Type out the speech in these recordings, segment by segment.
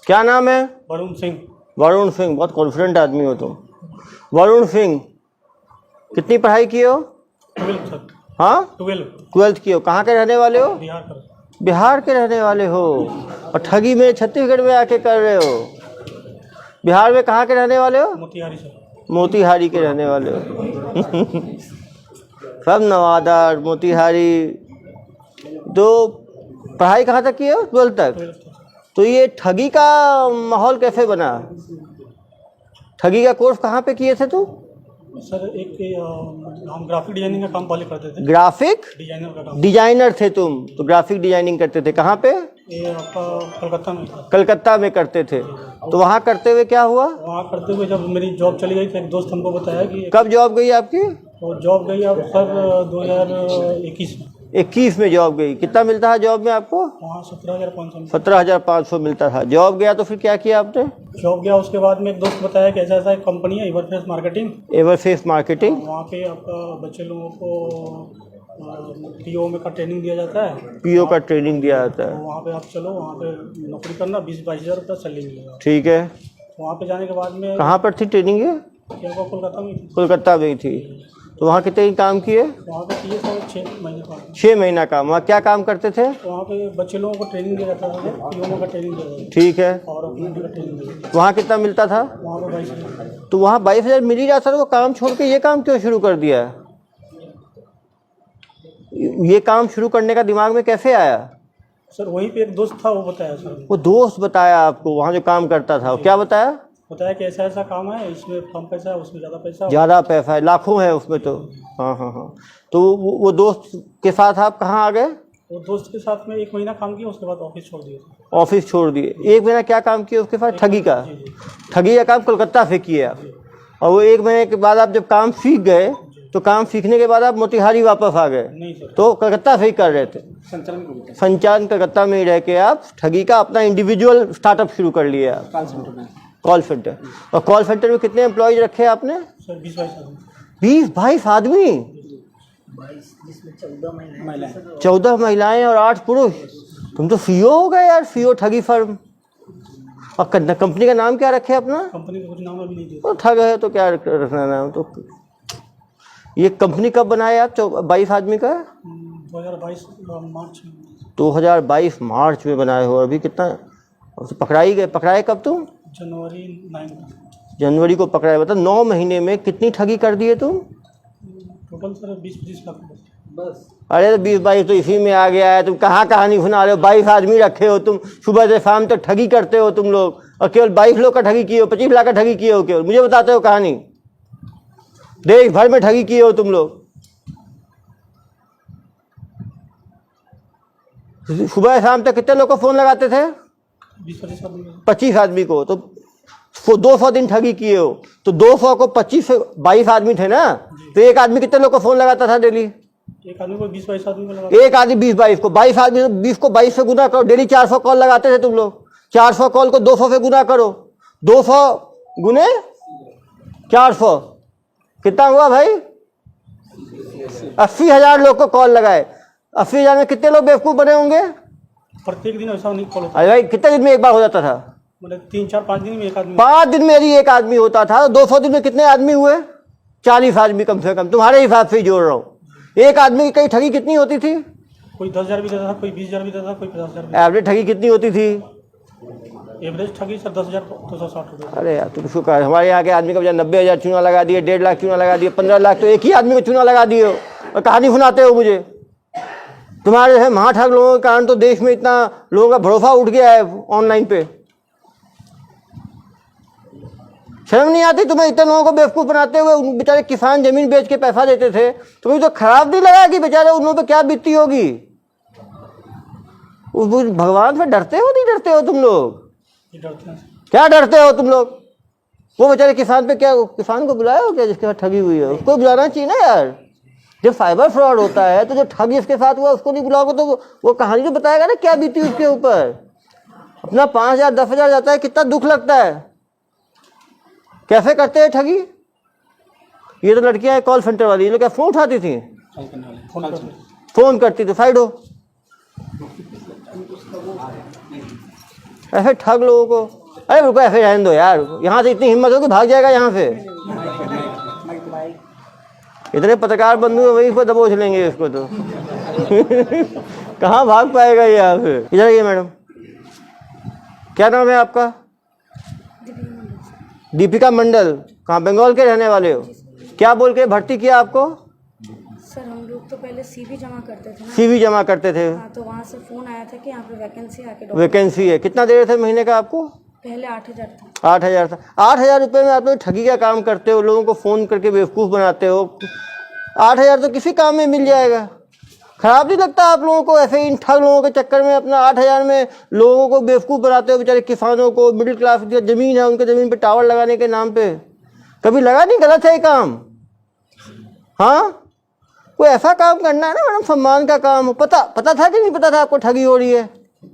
क्या नाम है? वरुण सिंह। वरुण सिंह, बहुत कॉन्फिडेंट आदमी हो तुम। वरुण सिंह, कितनी पढ़ाई की हो? 12 सर। हाँ, 12 की हो। कहाँ के रहने वाले हो? बिहार का। बिहार के रहने वाले हो और ठगी में छत्तीसगढ़ में आके कर रहे हो। बिहार में कहाँ के रहने वाले हो? मोतिहारी सर। मोतिहारी के रहने वाले हो। सब नवादा, मोतिहारी। तो पढ़ाई कहाँ तक की हो? 12 तक। 12 तक। तो ये ठगी का माहौल कैसे बना? ठगी का कोर्स कहाँ पे किए थे तू? सर एक हम ग्राफिक डिजाइनिंग का काम पहले करते थे। ग्राफिक डिजाइनर का काम। डिजाइनर थे तुम, तो ग्राफिक डिजाइनिंग करते थे। कहाँ पे? ये आपका कलकत्ता में था। कलकत्ता में करते थे। तो वहाँ करते हुए क्या हुआ? वहाँ करते हुए जब मेरी जॉब चली गई तो एक दोस्त हमको बताया कि कब जॉब गई आपकी? वो जॉब गई अब सर 2021 में। 21 में जॉब गई। कितना मिलता है जॉब में आपको? वहाँ 17,500। 17,500 मिलता था। जॉब गया तो फिर क्या किया आपने? जॉब गया, उसके बाद में एक दोस्त बताया कि ऐसा ऐसा एक कंपनी है एवरफेस मार्केटिंग। एवरफेस मार्केटिंग। वहाँ पे आपका बच्चे लोगों को पीओ में का ट्रेनिंग दिया जाता है। पीओ का ट्रेनिंग दिया जाता तो है। वहाँ पे आप चलो, वहाँ पे नौकरी करना, 20-22 हज़ार रुपया सैलरी मिलेगा। ठीक है। वहाँ पे जाने के बाद में कहाँ पर थी ट्रेनिंग ये? क्या वो कोलकाता में थी। कोलकाता में ही थी। तो वहाँ कितने दिन काम किए? वहाँ पे किए सर 6 महीने का। 6 महीना काम। वहाँ क्या काम करते थे? वहाँ पे बच्चे लोगों को ट्रेनिंग दिया जाता था, पीओ का ट्रेनिंग दिया जाता ठीक है। था और अपने का ट्रेनिंग दिया जाता वहाँ कितना मिलता था? था। वहाँ पे 22,000। तो वहाँ 22,000 मिल ही रहा सर, वो काम छोड़ के ये काम क्यों शुरू कर दिया? ये काम शुरू करने का दिमाग में कैसे आया? सर वहीं पे एक दोस्त था, वो बताया सर। वो दोस्त बताया आपको वहाँ जो काम करता था? क्या बताया? बताया कि ऐसा ऐसा काम है, इसमें कम पैसा है, उसमें ज़्यादा पैसा है। ज़्यादा पैसा है, लाखों है उसमें तो। हाँ हाँ हाँ। तो वो दोस्त के साथ आप कहाँ आ गए? वो दोस्त के साथ में 1 महीना काम किया, उसके बाद ऑफिस छोड़ दिया। ऑफिस छोड़ दिए। 1 महीना क्या काम किया उसके साथ? ठगी का। जी जी। ठगी का काम कोलकाता से किए आप। और वो 1 महीने के बाद आप जब काम सीख गए तो काम सीखने के बाद आप मोतिहारी वापस आ गए? नहीं सर, तो कलकत्ता से ही कर रहे थे? संचालन को संचालन कलकत्ता में ही रह के आप ठगी का अपना इंडिविजुअल स्टार्टअप शुरू कर लिया आप। कॉल सेंटर में। Call centre. और कॉल सेंटर में कितने एम्प्लॉयज रखे आपने? सर 20-22 आदमी। 20-22 आदमी? 14 महिलाएं और 8 पुरुष। तुम तो सीईओ हो गए यार, सीईओ ठगी फर्म। और कंपनी का नाम क्या रखे अपना? कंपनी का कुछ नाम अभी नहीं दिया। तो ठग है तो क्या रखना नाम? तो ये कंपनी कब बनाया आप 22 आदमी का? 2022 मार्च में। 2022 मार्च में बनाए हो। अभी कितना पकड़ाई गए? पकड़ाए कब तुम? जनवरी 9 जनवरी को पकड़ाए। मतलब 9 महीने में कितनी ठगी कर दिए तुम? टोटल सर 20-25 लाख बस। अरे तो 20-22 तो इसी में आ गया है। तुम कहाँ कहानी सुना रहे हो? 22 आदमी रखे हो तुम, सुबह से शाम तक ठगी करते हो तुम लोग। और केवल 22 लोग का ठगी किए हो, 25 लाख का ठगी किए हो केवल? मुझे बताते हो कहानी? देश भर में ठगी किए हो तुम लोग। सुबह शाम तक कितने लोग को फोन लगाते थे? 20-25 आदमी। 25 आदमी को। तो 200 दिन ठगी किए हो। तो 200 को 25 से 22 आदमी थे ना, तो एक आदमी कितने लोग को फोन लगाता था डेली? एक आदमी को 20-22 आदमी को लगा। एक आदमी 20-22 को, 22 आदमी 20 को 22 से गुना करो। डेली 400 कॉल लगाते थे तुम लोग। 400 कॉल को 200 से गुना करो। 200 गुने 400 कितना हुआ भाई? 80,000 लोग को कॉल लगाए। 80,000 में कितने लोग बेवकूफ बने होंगे? प्रत्येक दिन ऐसा नहीं कॉल होता। अरे भाई कितने दिन में एक बार हो जाता था? मतलब 3-4-5 दिन में एक आदमी। 5 दिन में यदि एक आदमी होता था, 200 दिन में कितने आदमी हुए? 40 आदमी कम से कम। तुम्हारे हिसाब से ही जोड़ रहा हूँ। एक आदमी की कई ठगी कितनी होती थी? कोई 10,000 भी देता था, कोई 20,000 भी देता था, कोई 50,000 भी। एवरेज ठगी कितनी होती थी? एवरेज ठगी सर 10,260 रुपये। अरे यार तुम उसको कहा, हमारे यहाँ के आदमी का 90,000 चूना लगा दिए, 1.5 लाख चूना लगा दिए, 15 लाख तो एक ही आदमी को चूना लगा दिए हो। और कहानी सुनाते हो मुझे। तुम्हारे है महाठग लोगों के कारण तो देश में इतना लोगों का भरोसा उठ गया है ऑनलाइन पे। शर्म नहीं आती तुम्हें? इतने लोगों को बेवकूफ़ बनाते हुए। उन बेचारे किसान जमीन बेच के पैसा देते थे। तुम्हें तो खराब नहीं लगा कि बेचारे उन लोगों पे क्या बीतती होगी? उस भगवान से डरते हो नहीं डरते हो तुम लोग? डरते हैं। क्या डरते हो तुम लोग? वो बेचारे किसान पे क्या, किसान को बुलाया हो क्या जिसके साथ ठगी हुई है? उसको बुलाना चाहिए ना यार। जब साइबर फ्रॉड होता है तो जो ठग जिसके साथ हुआ उसको नहीं बुलाओगे तो वो कहानी तो बताएगा ना क्या बीती उसके ऊपर। अपना 5,000 10,000 जाता है, कितना दुख लगता है। कैसे करते हैं ठगी? ये तो लड़कियां हैं कॉल सेंटर वाली, ये लोग क्या फोन उठाती थी? फोन करती थी। साइड हो। ऐसे ठग लोगों को। अरे रुको, ऐसे रहने दो यार, यहाँ से इतनी हिम्मत हो कि भाग जाएगा यहाँ से। इतने पत्रकार बंधु हैं, वहीं पर दबोच लेंगे इसको तो। कहाँ भाग पाएगा ये यहाँ से। इधर आइए मैडम, क्या नाम है आपका? दीपिका मंडल। कहाँ, बंगाल के रहने वाले हो? क्या बोल के भर्ती किया आपको? सर हम लोग तो पहले सीवी जमा करते थे ना। सीवी जमा करते थे? हाँ, तो वहाँ से फ़ोन आया था कि यहाँ पे वैकेंसी आके वैकेंसी है। कितना दे रहे थे महीने का आपको? पहले 8,000 था। 8,000 था। 8,000 रुपये में आप लोग ठगी का काम करते हो, लोगों को फ़ोन करके बेवकूफ़ बनाते हो। 8,000 तो किसी काम में मिल जाएगा। खराब नहीं लगता आप लोगों को? ऐसे इन ठग लोगों के चक्कर में अपना 8,000 में लोगों को बेवकूफ़ बनाते हो। बेचारे किसानों को, मिडिल क्लास की ज़मीन है उनके ज़मीन पे टावर लगाने के नाम पे। कभी लगा नहीं गलत है ये काम? हाँ, कोई ऐसा काम करना है ना मैडम, सम्मान का काम हो। पता था कि नहीं पता था आपको ठगी हो रही है?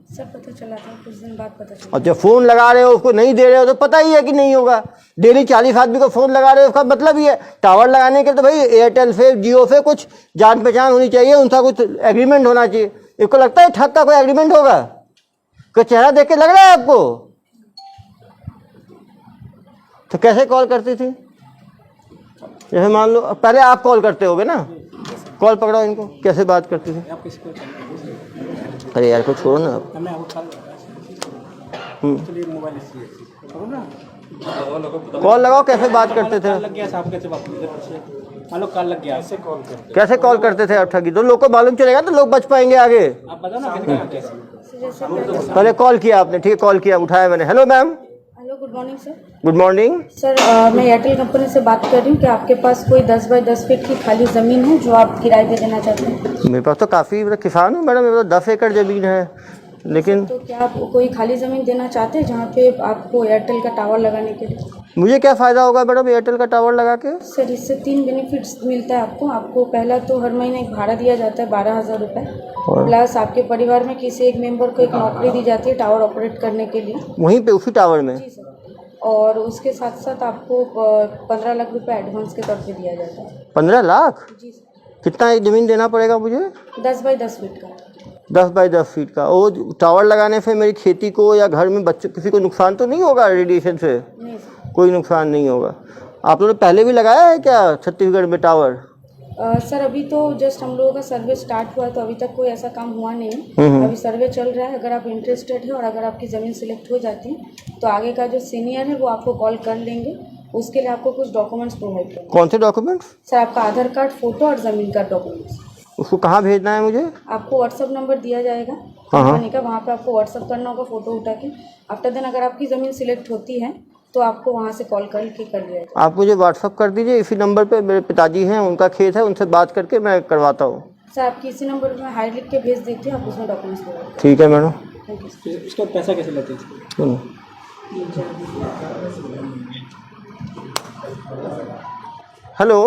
सर पता चला था, कुछ दिन बाद पता चला। और जब फ़ोन लगा रहे हो उसको नहीं दे रहे हो तो पता ही है कि नहीं होगा। डेली 40 आदमी को फ़ोन लगा रहे हो, उसका मतलब ही है। टावर लगाने के तो भाई एयरटेल से, जियो से कुछ जान पहचान होनी चाहिए, उनका कुछ एग्रीमेंट होना चाहिए। इसको लगता है ठग का कोई एग्रीमेंट होगा? कोई चेहरा देख के लग रहा है आपको? तो कैसे कॉल करती थी? जैसे मान लो पहले आप कॉल करते होगे ना, कॉल पकड़ो इनको, कैसे बात करती थी? अरे यार को छोड़ो ना आप। कॉल लगाओ, कैसे बात करते थे? कैसे कॉल करते थे आप ठगी? तो लोग को मालूम चलेगा तो लोग बच पाएंगे आगे। पहले कॉल किया आपने, ठीक है, कॉल किया, उठाया मैंने। Hello ma'am. Hello, good morning sir. Good morning sir मैं एयरटेल कंपनी से बात कर रही हूँ कि आपके पास कोई 10 बाई 10 फीट की खाली ज़मीन है जो आप किराए पे देना चाहते हैं? मेरे पास तो काफ़ी, मतलब किसान हूँ मैडम, मेरे पास 10 एकड़ ज़मीन है, लेकिन तो क्या आप कोई खाली ज़मीन देना चाहते हैं जहाँ पे आपको एयरटेल का टावर लगाने के लिए? मुझे क्या फ़ायदा होगा मैडम एयरटेल का टावर लगा के? सर इससे 3 बेनिफिट्स मिलता है आपको। पहला तो हर महीने एक भाड़ा दिया जाता है 12,000 रुपये, प्लस आपके परिवार में किसी एक मेंबर को एक नौकरी दी जाती है टावर ऑपरेट करने के लिए, वहीं पे उसी टावर में? जी सर। और उसके साथ साथ आपको 15 लाख रुपए एडवांस के तौर पे दिया जाता है। 15 लाख? जी सर। कितना एक ज़मीन देना पड़ेगा मुझे? 10 बाई 10 फीट का। 10 बाई 10 फीट का। वो टावर लगाने से मेरी खेती को या घर में बच्चों किसी को नुकसान तो नहीं होगा रेडिएशन से? नहीं सर। कोई नुकसान नहीं होगा। आप लोगों ने पहले भी लगाया है क्या छत्तीसगढ़ में टावर? सर अभी तो जस्ट हम लोगों का सर्वे स्टार्ट हुआ है, तो अभी तक कोई ऐसा काम हुआ नहीं है। अभी सर्वे चल रहा है। अगर आप इंटरेस्टेड है और अगर आपकी ज़मीन सिलेक्ट हो जाती है तो आगे का जो सीनियर है वो आपको कॉल कर लेंगे। उसके लिए आपको कुछ डॉक्यूमेंट्स प्रोवाइड करेंगे। कौन से डॉक्यूमेंट्स? सर आपका आधार कार्ड, फोटो और ज़मीन का डॉक्यूमेंट्स। उसको कहाँ भेजना है मुझे? आपको व्हाट्सअप नंबर दिया जाएगा कंपनी का, वहाँ पे आपको व्हाट्सअप करना होगा फ़ोटो उठा के। आफ्टर देन अगर आपकी ज़मीन सिलेक्ट होती है तो आपको वहाँ से कॉल करके कर लिया जाएगा। आप मुझे व्हाट्सअप कर दीजिए इसी नंबर पे। मेरे पिताजी हैं, उनका खेत है, उनसे बात करके मैं करवाता हूँ। सर आपकी इसी नंबर पर मैं हाई लिख के भेज देती हूँ, आप उसमें डॉक्यूमेंट्स प्रोवाइड। ठीक है मैडम। Thank you sir. उसका पैसा कैसे लेते हैं? हेलो,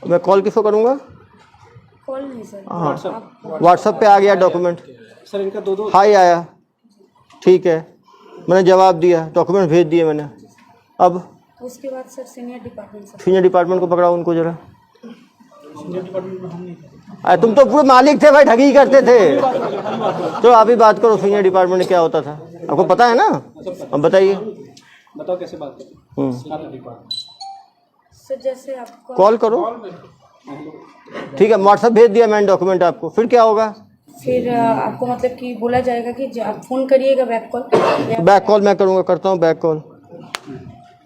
मैं कॉल किसको करूँगा? कॉल नहीं सर, हाँ, व्हाट्सएप पे आ गया डॉक्यूमेंट। सर इनका दो हाई आया, ठीक है, मैंने जवाब दिया, डॉक्यूमेंट भेज दिए मैंने। अब उसके बाद sir senior department sir. Senior department को पकड़ाओ उनको जरा। सीनियर डिपार्टमेंट में हम नहीं करते। अरे तुम तो पूरे मालिक थे भाई, ठगी करते थे। तो आप ही बात करो, सीनियर डिपार्टमेंट में क्या होता था आपको पता है ना? अब बताइए। बताओ कैसे बात करते हैं? सर जैसे आपको कॉल करो, ठीक है, व्हाट्सएप भेज दिया मैंने डॉक्यूमेंट आपको। फिर क्या होगा? फिर आपको मतलब कि बोला जाएगा कि आप फ़ोन करिएगा बैक कॉल। बैक कॉल मैं करूँगा, करता हूँ बैक कॉल।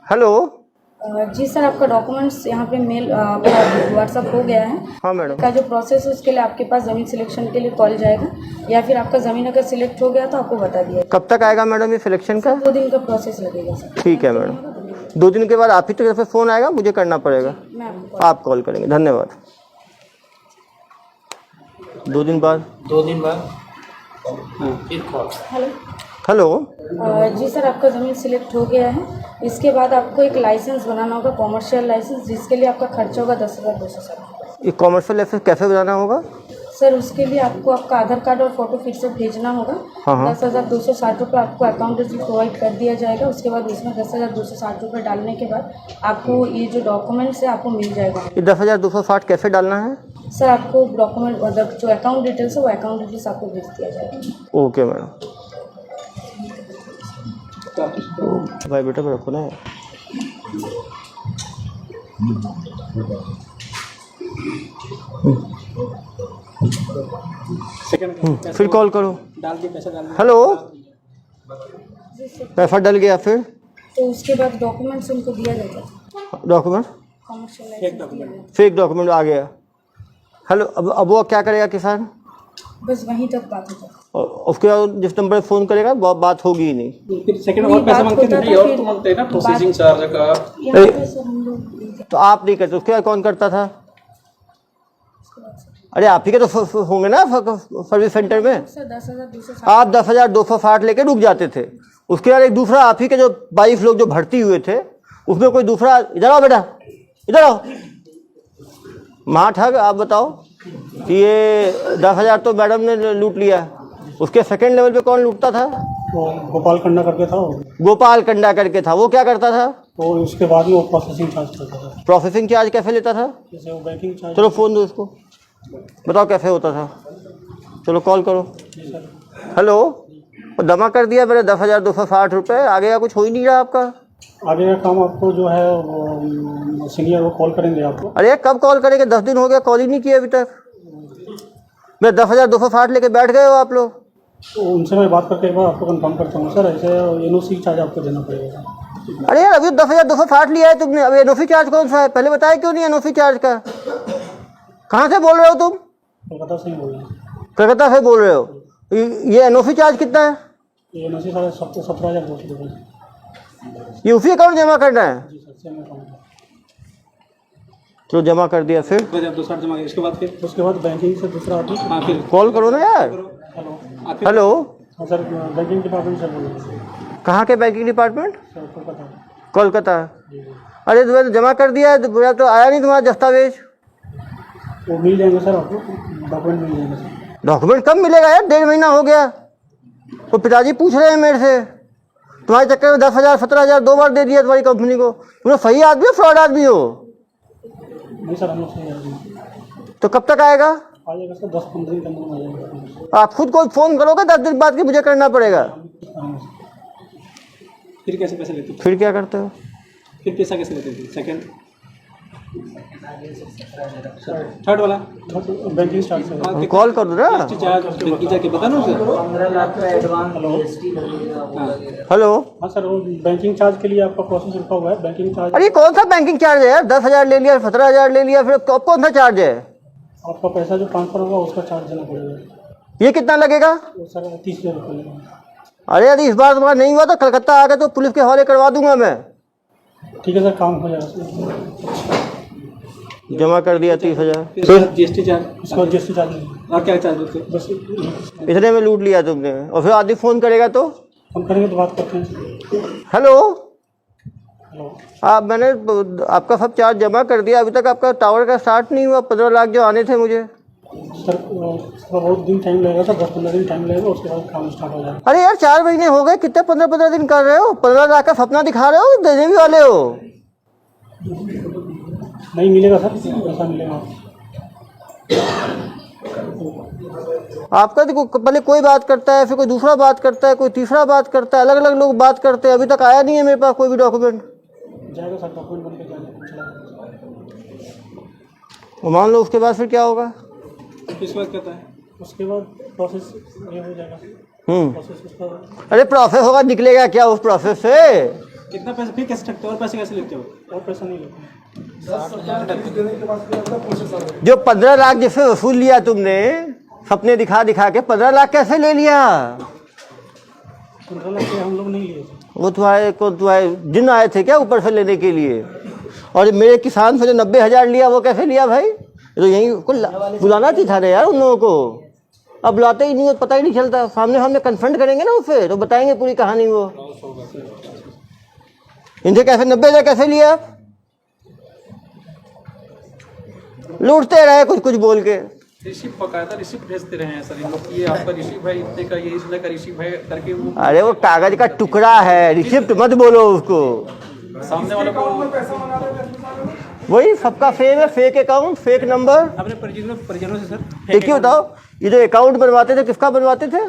हेलो। जी सर, आपका डॉक्यूमेंट्स यहाँ पे मेल व्हाट्सअप हो गया है। हाँ मैडम। का जो प्रोसेस है उसके लिए आपके पास ज़मीन सिलेक्शन के लिए कॉल जाएगा, या फिर आपका ज़मीन अगर सिलेक्ट हो गया तो आपको बता दिया। कब तक आएगा मैडम ये सिलेक्शन का? 2 दिन का प्रोसेस लगेगा सर। ठीक है मैडम, 2 दिन के बाद आप ही तरफ से फ़ोन आएगा, मुझे करना पड़ेगा? मैं आपको आप कॉल करेंगे, धन्यवाद। 2 दिन बाद? 2 दिन बाद फिर कॉल। हेलो। हेलो। जी सर, आपका ज़मीन सिलेक्ट हो गया है। इसके बाद आपको एक लाइसेंस बनाना होगा, कॉमर्शियल लाइसेंस, जिसके लिए आपका खर्चा होगा 10,260। ये कॉमर्शियल लाइसेंस कैसे बनाना होगा? सर उसके लिए आपको आपका आधार कार्ड और फोटो फिर से भेजना होगा। 10,260 रुपये आपको अकाउंट डिटेल प्रोवाइड कर दिया जाएगा। उसके बाद इसमें 10,260 रुपये डालने के बाद आपको ये जो डॉक्यूमेंट्स है आपको मिल जाएगा। ये 10,260 कैसे डालना है? सर आपको डॉक्यूमेंट मतलब जो अकाउंट डिटेल्स है वो अकाउंट डिटेल्स आपको भेज दिया जाएगा। Okay madam. भाई बेटा रखो ना। फिर कॉल करो। डाल के पैसा डाल हेलो, पैसा डल गया फिर तो उसके बाद डॉक्यूमेंट्स उनको दिया जाएगा, डॉक्यूमेंट कमर्शियल फेक डॉक्यूमेंट आ गया। हेलो, अब वो क्या करेगा किसान? बस वहीं तक बात होता है। और उसके बाद जिस नंबर पे फ़ोन करेगा बात होगी ही नहीं। फिर सेकंड और पैसा मांगते नहीं, और तो मांगते हैं ना प्रोसेसिंग चार्ज का। यहाँ पे सर हम लोग तो आप नहीं करते, उसके बाद कौन करता था? अरे आप ही के तो होंगे ना सर्विस सेंटर में। सर 10,260 आप 10,260 लेके रुक जाते थे। उसके बाद एक दूसरा आप ही के जो 22 लोग जो भर्ती हुए थे, उसमें कोई दूसरा, इधर आओ बेटा, इधर आओ, माँ ठग, आप बताओ कि ये 10,000 तो मैडम ने लूट लिया, उसके सेकंड लेवल पे कौन लूटता था? तो गोपाल कंडा करके था वो। गोपाल कंडा करके था, वो क्या करता था? तो उसके बाद में वो प्रोसेसिंग चार्ज करता था। प्रोसेसिंग चार्ज कैसे लेता था? जैसे वो बैंकिंग चार्ज। चलो फ़ोन दो उसको, बताओ कैसे होता था। चलो कॉल करो। जी सर। हेलो, वो जमा कर दिया मेरे 10,260 रुपये, आगे का कुछ हो ही नहीं रहा आपका। आगे का काम आपको जो है वो सीनियर वो कॉल करेंगे आपको। अरे कब कॉल करेंगे? 10 दिन हो गया, कॉल ही नहीं किया अभी तक। मैं 10,260 लेके बैठ गए हो आप लोग। तो उनसे मैं बात करके एक बार आपको कंफर्म करता हूँ सर, ऐसे एनओसी चार्ज आपको देना पड़ेगा। अरे यार अभी 10,260 लिया है तुमने, अब एनओसी चार्ज कौन सा है? पहले बताया क्यों नहीं एनओसी चार्ज का? कहाँ से बोल रहे हो तुम? कोलकाता से ही बोल रहे हैं। कलकत्ता से बोल रहे हो? ये एनओसी चार्ज कितना है? ये एनओसी साढ़े 17,200 रुपये। ये उसी अकाउंट जमा करना है? जी सर, सेम अकाउंट। तो जमा कर दिया, फिर 2,260 जमा किया। उसके बाद बैंकिंग से दूसरा आदमी। हाँ फिर कॉल करो ना यार। हेलो। हेलो, हाँ सर, बैंकिंग डिपार्टमेंट से बोल रहे हैं। कहाँ के banking department? Sir Kolkata. Kolkata. जी जी। अरे तुम्हें तो जमा कर दिया है, तो आया नहीं तुम्हारा दस्तावेज? वो मिल जाएंगे सर आपको, डॉक्यूमेंट मिल जाएंगे सर। डॉक्यूमेंट कब मिलेगा यार? 1.5 महीना हो गया। तो पिताजी पूछ रहे हैं मेरे से, तुम्हारे चक्कर में 10,000 17,000 2 बार दे दिया तुम्हारी कंपनी को। तुम सही आदमी हो फ्रॉड आदमी हो? नहीं सर, हम लोग सही आएंगे। तो कब तक आएगा? आ जाएगा सर, 10-15 दिन के अंदर आ जाएगा। आप खुद को फ़ोन करोगे 10 दिन बाद कि मुझे करना पड़ेगा? फिर कैसे पैसे लेते? फिर क्या करते हो? फिर पैसा कैसे लेते थे? सेकंड थर्ड वाला बैंकिंग चार्ज से कॉल कर दो ना। चार्ज बैंकिंग चार्ज के बता ना सर। 15 लाख का एडवांस हेलो। हेलो, हाँ सर, वो बैंकिंग चार्ज के लिए आपका प्रोसेस रुका हुआ है। बैंकिंग चार्ज अरे कौन सा बैंकिंग चार्ज है यार? 10,000 ले लिया, 17,000 ले लिया, फिर अब कौन सा चार्ज है? आपका पैसा जो ट्रांसफर होगा उसका चार्ज देना पड़ेगा। ये कितना लगेगा? वो सर 30,000 रुपये लगेगा। अरे यदि इस बार तुम्हारा नहीं हुआ तो कलकत्ता आ गए तो पुलिस के हवाले करवा दूंगा मैं। ठीक है सर, काम हो जाएगा सर। जमा कर दिया 30,000। फिर जीएसटी चार्ज, उसके बाद जीएसटी चार्ज और क्या चार्ज होते हैं? बस इतने में लूट लिया तुमने। और फिर आदमी फ़ोन करेगा तो? हम करेंगे तो बात करते हैं। Hello, hello. मैंने आपका सब चार्ज जमा कर दिया, अभी तक आपका टावर का स्टार्ट नहीं हुआ। 15 लाख जो आने थे मुझे। सर बहुत दिन टाइम लगेगा सर, 10-15 दिन टाइम लगेगा, उसके बाद काम स्टार्ट हो जाएगा। अरे यार 4 महीने हो गए, कितने 15-15 दिन कर रहे हो? 15 लाख का सपना दिखा रहे हो, देने भी वाले हो? नहीं मिलेगा सर, पैसा मिलेगा। आपका देखो, पहले कोई बात करता है, फिर कोई दूसरा बात करता है, कोई तीसरा बात करता है, अलग अलग लोग बात करते हैं। अभी तक आया नहीं है मेरे पास कोई भी डॉक्यूमेंट। जाएगा सर, डॉक्यूमेंट बन के जाएगा। मान लो उसके बाद फिर क्या होगा? उसके बाद कहता है, उसके बाद प्रोसेस ये हो जाएगा। प्रोसेस उसका। अरे प्रोसेस होगा, निकलेगा क्या उस प्रोसेस से? कितना पैसा फिर कैसे सकते हो? और पैसे कैसे लेते हो? और पैसा नहीं लेते। जो 15 लाख जिससे वसूल लिया तुमने, सपने दिखा दिखा के 15 लाख कैसे ले लिया? 15 लाख हम लोग नहीं लिए थे। वो तुम्हारे जिन आए थे क्या ऊपर से लेने के लिए? और मेरे किसान से जो 90,000 लिया वो कैसे लिया भाई? तो यहीं को बुलाना चाहिए था यार उन लोगों को। अब बुलाते ही नहीं, पता ही नहीं चलता। सामने सामने कन्फ्रंट करेंगे ना उससे तो बताएंगे पूरी कहानी। वो इनसे कैसे 90,000 कैसे लिया? लूटते रहे कुछ कुछ बोल के। रिसिप्ट बकायदा रिसिप्ट भेजते रहे हैं सर इन लोग। ये आपका रिसिप्ट है इतने का, ये इतने का रिसिप्ट है करके वो। अरे वो कागज का टुकड़ा है, रिसिप्ट मत बोलो उसको। सामने वाले को वही सबका फेक है, फेक अकाउंट, फेक नंबर। अपने परिजनों से सर। एक ही बताओ, ये जो अकाउंट बनवाते थे किसका बनवाते थे?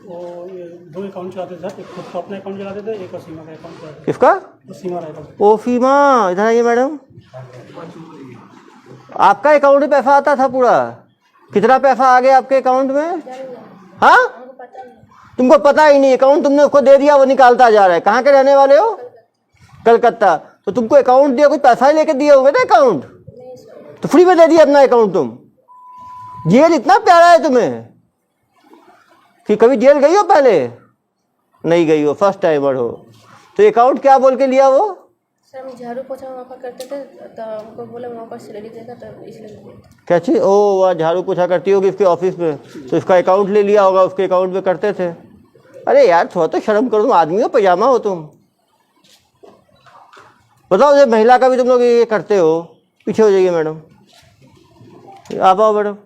वो ये 2 अकाउंट चलाते थे, एक खुद का अपना अकाउंट चलाते थे, एक सीमा का अकाउंट चलाते किसका? थे। सीमा रहता था। ओ फीमा, इधर आइए मैडम। आपका अकाउंट में पैसा आता था पूरा? कितना पैसा आ गया आपके अकाउंट में? हाँ, तुमको पता ही नहीं, अकाउंट तुमने उसको दे दिया, वो निकालता जा रहा है। कहाँ के रहने वाले हो? कलकत्ता। तो तुमको अकाउंट दिया, कुछ पैसा ही लेके दिए होंगे ना अकाउंट, तो फ्री में दे दिया अपना अकाउंट तुम। जेल इतना प्यारा है तुम्हें कि कभी जेल गई हो? पहले नहीं गई हो, फर्स्ट टाइमर हो। तो अकाउंट क्या बोल के लिया वो? सर हम झाड़ू पोछा वहाँ पर करते थे, तो हमको बोला वहाँ पर सैलरी देगा, तो इसलिए। क्या चीज़? ओ वह झाड़ू पोछा करती होगी इसके ऑफिस में, तो इसका अकाउंट ले लिया होगा, उसके अकाउंट में करते थे। अरे यार थोड़ा तो शर्म करो, तुम आदमी हो पजामा हो तुम। बताओ, ये महिला का भी तुम लोग ये करते हो? पीछे हो जाइए मैडम, आप आओ मैडम।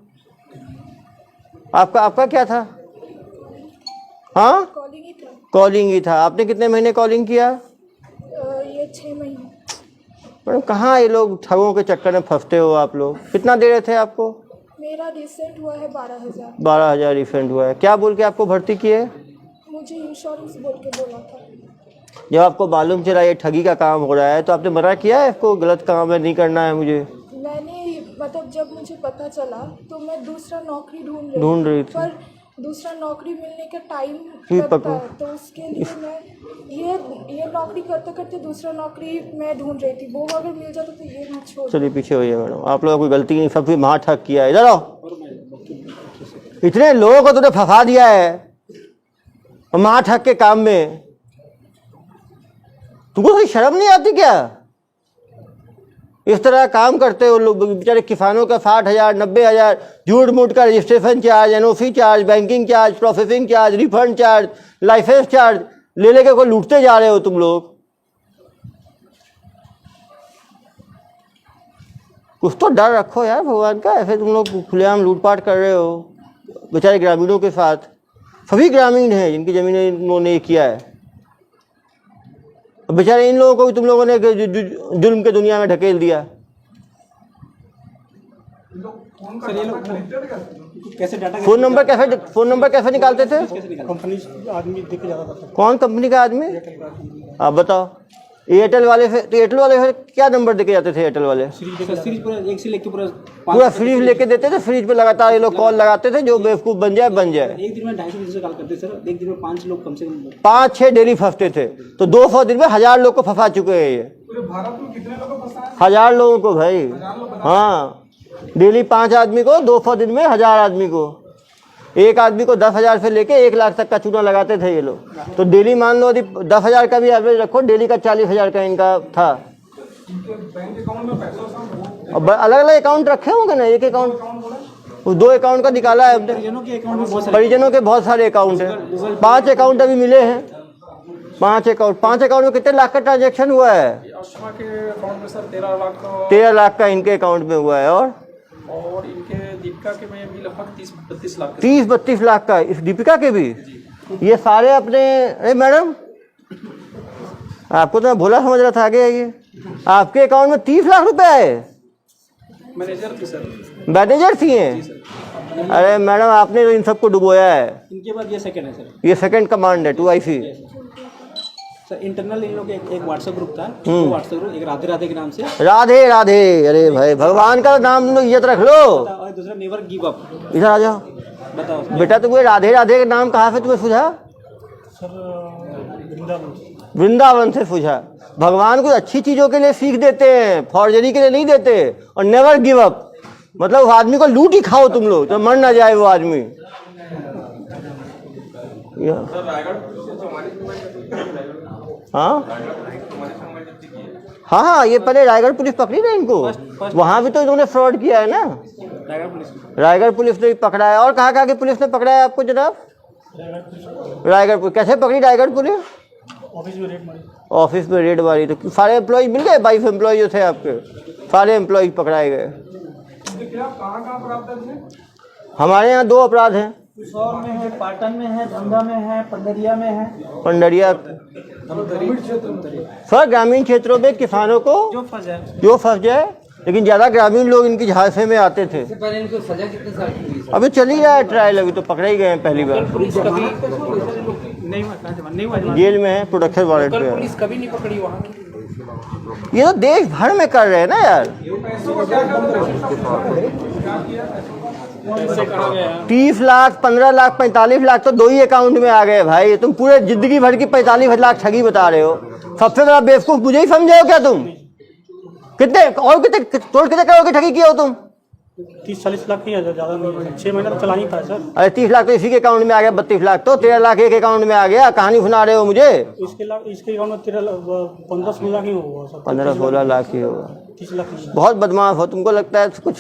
आपका क्या था? हाँ, कॉलिंग ही था। आपने कितने महीने कॉलिंग किया? ये 6 महीने। मैडम कहाँ ये लोग ठगों के चक्कर में फंसते हो आप लोग? कितना दे रहे थे आपको? मेरा रिसेंट हुआ है 12,000। 12,000 रिफंड हुआ है। क्या बोल के आपको भर्ती किए? मुझे इंश्योरेंस बोल के बोला था। जब आपको मालूम चला ये ठगी का काम हो रहा है, तो आपने मना किया है इसको, गलत काम है, नहीं करना है मुझे? मैंने मतलब जब मुझे पता चला तो मैं दूसरा नौकरी ढूंढ रही थी। पर दूसरा नौकरी मिलने का टाइम फिर लगता है, तो उसके लिए मैं ये नौकरी करते करते दूसरा नौकरी मैं ढूंढ रही थी। वो अगर मिल जाता तो ये मैं छोड़। चलिए पीछे होइए मैडम, आप लोगों को कोई गलती नहीं, सब महा ठग किया है। इधर आओ, इतने लोगों को तूने फंसा दिया है महा ठग के काम में, तुमको कोई शर्म नहीं आती क्या? इस तरह काम करते हो लोग बेचारे किसानों का 60,000 90,000 झूठ मूठ का registration charge, NOC charge, banking charge, processing charge, refund charge, licence charge ले लेके को लूटते जा रहे हो तुम लोग। कुछ तो डर रखो यार भगवान का, ऐसे तुम लोग खुलेआम लूटपाट कर रहे हो बेचारे ग्रामीणों के साथ। सभी ग्रामीण हैं जिनकी जमीनें इन्होंने किया है, बेचारे इन लोगों को भी तुम लोगों ने जुल्म के दुनिया में ढकेल दिया। सर ये लोग कैसे डाटा, फोन नंबर कैसे निकालते थे? कंपनी आदमी दिख जाता था। कौन कंपनी का आदमी? आप बताओ। एयरटेल वाले से, तो एयरटेल वाले से क्या नंबर देके जाते थे? एयरटेल वाले सीरीज पूरा एक से लेके पूरा फ्रीज लेके देते थे, फ्रीज पे लगातार ये लोग कॉल लगाते थे, जो बेवकूफ़ बन जाए बन जाए। एक दिन में 250 से कॉल करते सर, एक दिन में 5 लोग कम से कम 5-6 डेली फंसते थे, तो 200 दिन में 1000 लोग को फंसा चुके हैं ये। पूरे भारत में कितने लोगों को फंसा है? 1000 लोगों को भाई। हाँ, डेली 5 आदमी को, 200 दिन में 1000 आदमी को। एक आदमी को 10,000 से लेके 1 लाख तक का चूना लगाते थे ये लोग। तो डेली मान लो यदि 10,000 का भी एवरेज रखो, डेली का 40,000 का इनका था। अब अलग अलग अकाउंट रखे होंगे ना, एक अकाउंट, उस 2 अकाउंट का निकाला है। परिजनों के बहुत सारे अकाउंट हैं, 5 अकाउंट अभी मिले हैं। 5 अकाउंट में कितने लाख का ट्रांजेक्शन हुआ है? अश्मा के अकाउंट में सर 13 लाख का, 13 लाख का इनके अकाउंट में हुआ है। और इनके दीपिका के में भी लगभग 30-32 लाख, 30-32 लाख का इस दीपिका के भी। ये सारे अपने, अरे मैडम आपको तो मैं भोला समझ रहा था। आगे आइए, आपके अकाउंट में 30 लाख रुपए आए? मैनेजर थी सर। मैनेजर थी हैं? अरे मैडम आपने तो इन सबको डुबोया है। इनके बाद ये सेकंड है सर, ये सेकंड कमांड है 2IC। सर इंटरनल इन लोग एक व्हाट्सएप ग्रुप था, व्हाट्सएप ग्रुप, एक राधे राधे के नाम से। राधे राधे, अरे भाई भगवान का नाम तुम इज्जत रख लो। और दूसरा नेवर गिव अप। इधर आ जाओ बताओ बेटा, तुम्हें राधे राधे का नाम कहाँ से तुम्हें सूझा? सर वृंदावन से सूझा। भगवान को अच्छी चीजों के लिए सीख देते हैं, फॉर्जरी के लिए नहीं देते। और नेवर गिव अप मतलब उस आदमी को लूट ही खाओ तुम लोग, तो मर ना जाए वो आदमी। हाँ, ये पहले रायगढ़ पुलिस पकड़ी ना इनको, वहां भी तो इन्होंने फ्रॉड किया है ना। रायगढ़ पुलिस ने पकड़ा है। और कहाँ की पुलिस ने पकड़ा है आपको जनाब? रायगढ़ पुलिस। कैसे पकड़ी रायगढ़ पुलिस? ऑफिस में रेड मारी। तो सारे एम्प्लॉय मिल गए? 22 एम्प्लॉय जो थे आपके, सारे एम्प्लॉय पकड़ाए गए। हमारे यहाँ 2 अपराध हैं, पिशौर में है, पाटन में है, धंधा में है, पंडरिया में है। पंडरिया सर ग्रामीण क्षेत्रों में किसानों को जो फंस जाए लेकिन ज़्यादा ग्रामीण लोग इनकी झांसे में आते थे। पहले इनको सजा कितने साल की हुई? अभी चल ही रहा है ट्रायल, अभी तो पकड़े ही गए हैं पहली बार। पुलिस कभी नहीं हुआ, नहीं हुआ जमानत। जेल में है, प्रोडक्शन वारंट पे है। पुलिस कभी नहीं पकड़ी वहाँ की। ये तो देश भर में कर रहे हैं ना यार। ऐसे कहा गया है 30 लाख 15 लाख 45 लाख तो 2 ही अकाउंट में आ गए भाई। तुम पूरे जिंदगी भर की 45 लाख ठगी बता रहे हो। सबसे बड़ा बेवकूफ मुझे ही समझे हो क्या तुम? कितने और कितने टोटल कितने करोड़ की ठगी किए हो तुम? 30-40 लाख की है, ज़्यादा नहीं, 6 महीना तो चला ही था सर। अरे 30 लाख तो इसी के अकाउंट में आ गया, 32 लाख तो 13 लाख एक अकाउंट में आ गया। कहानी सुना रहे हो मुझे? इसके अकाउंट में 15-16 लाख ही होगा सर। 15-16 लाख ही होगा। 30 लाख नहीं। बहुत बदमाश हो, तुमको लगता है कुछ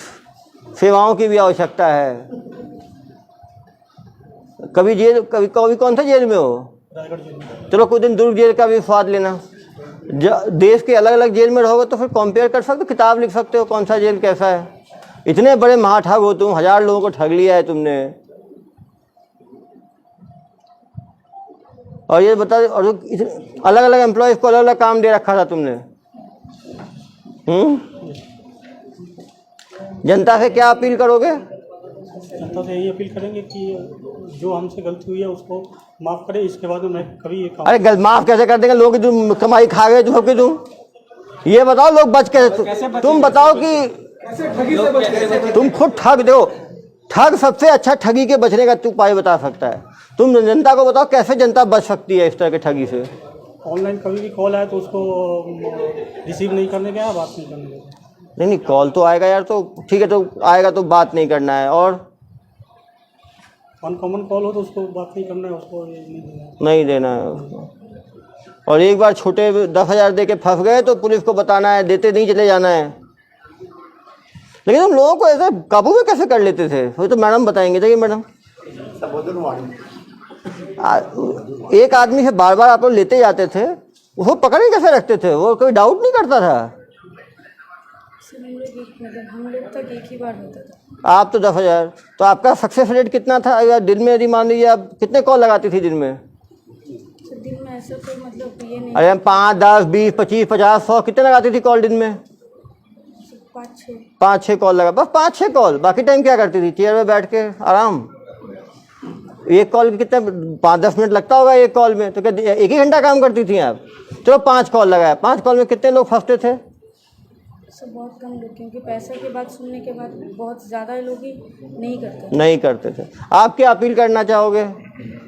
सेवाओं की भी आवश्यकता है। कभी जेल कभी कभी कौन सा जेल में हो? रायगढ़ जेल में। चलो कुछ दिन दुर्ग जेल का भी स्वाद लेना। देश के अलग अलग जेल में रहोगे तो फिर कंपेयर कर सकते हो, किताब लिख सकते हो कौन सा जेल कैसा है। इतने बड़े महाठग हो तुम, 1000 लोगों को ठग लिया है तुमने। और ये बता, और अलग अलग एम्प्लॉयज को अलग अलग काम दे रखा था तुमने। जनता से क्या अपील करोगे? जनता से यही अपील करेंगे कि जो हमसे गलती हुई है उसको माफ़ करें। इसके बाद मैं कभी ये काम अरे माफ कैसे कर देंगे? लोग की तुम कमाई खा गए तुम, तुम ये बताओ लोग बच कैसे? तुम बताओ कि तुम खुद ठग दो। ठग सबसे अच्छा ठगी के बचने का तू उपाय बता सकता है। तुम जनता को बताओ कैसे जनता बच सकती है इस तरह के ठगी से। ऑनलाइन कभी भी कॉल आए तो उसको रिसीव नहीं करने का, बात नहीं करने का। नहीं कॉल तो आएगा यार, तो ठीक है, तो आएगा तो बात नहीं करना है। और अनकॉमन कॉल हो तो उसको बात नहीं करना है, उसको नहीं देना है उसको। और एक बार छोटे 10,000 दे के फंस गए तो पुलिस को बताना है, देते नहीं चले जाना है। लेकिन हम लोगों को ऐसे काबू में कैसे कर लेते थे? वो तो मैडम बताएंगे। देखिए मैडम, एक आदमी से बार बार आप लोग लेते जाते थे, उसको पकड़े कैसे रखते थे? वो कोई डाउट नहीं करता था? हम लोग तक एक ही बार होता था। आप तो 10,000, तो आपका सक्सेस रेट कितना था? या दिन में यदि मान लीजिए आप कितने कॉल लगाती थी दिन में? दिन में ऐसा कोई मतलब ये नहीं। अरे 5, 10, 20, 25, 50, 100 कितने लगाती थी कॉल दिन में? 5-6 कॉल लगा, बस 5-6 कॉल। बाकी टाइम क्या करती थी? चेयर में बैठ के आराम। एक कॉल के कितने 5-10 मिनट लगता होगा एक कॉल में, तो क्या 1 ही घंटा काम करती थी आप? चलो 5 कॉल लगाया, 5 कॉल में कितने लोग फंसते थे? सब बहुत कम लोग, क्योंकि पैसे की बात सुनने के बाद बहुत ज़्यादा लोग ही नहीं करते थे। आप क्या अपील करना चाहोगे?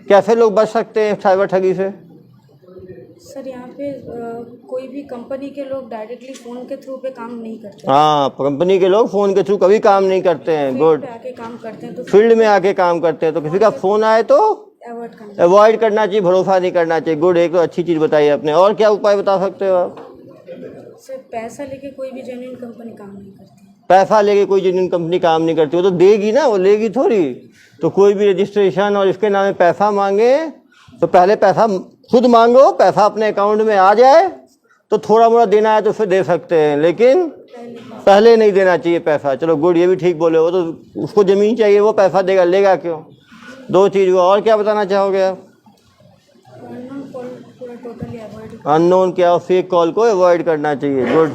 कैसे लोग बच सकते हैं साइबर ठगी से? सर यहाँ पे कोई भी कंपनी के लोग डायरेक्टली फ़ोन के थ्रू पे काम नहीं करते। हाँ, कंपनी के लोग फ़ोन के थ्रू कभी काम नहीं करते हैं। गुड। आके काम करते हैं तो फील्ड में आके काम करते हैं, तो किसी का फ़ोन आए तो अवॉइड करना चाहिए, भरोसा नहीं करना चाहिए। गुड, एक तो अच्छी चीज़ बताई आपने। और क्या उपाय बता सकते हो आप? सिर्फ पैसा लेके कोई भी जेन्युइन कंपनी काम नहीं करती। पैसा लेके कोई जेन्युइन कंपनी काम नहीं करती। वो तो देगी ना, वो लेगी थोड़ी। तो कोई भी रजिस्ट्रेशन और इसके नाम पैसा मांगे तो पहले पैसा खुद मांगो, पैसा अपने अकाउंट में आ जाए तो थोड़ा मोड़ा देना है तो फिर दे सकते हैं, लेकिन पहले नहीं देना चाहिए पैसा। चलो गुड, ये भी ठीक बोले। वो तो उसको ज़मीन चाहिए, वो पैसा देगा, लेगा क्यों? 2 चीज़ हुआ। और क्या बताना चाहोगे आप? अननोन कॉल पूरा टोटली अवॉइड। अननोन क्या, फेक कॉल को अवॉइड करना चाहिए। गुड।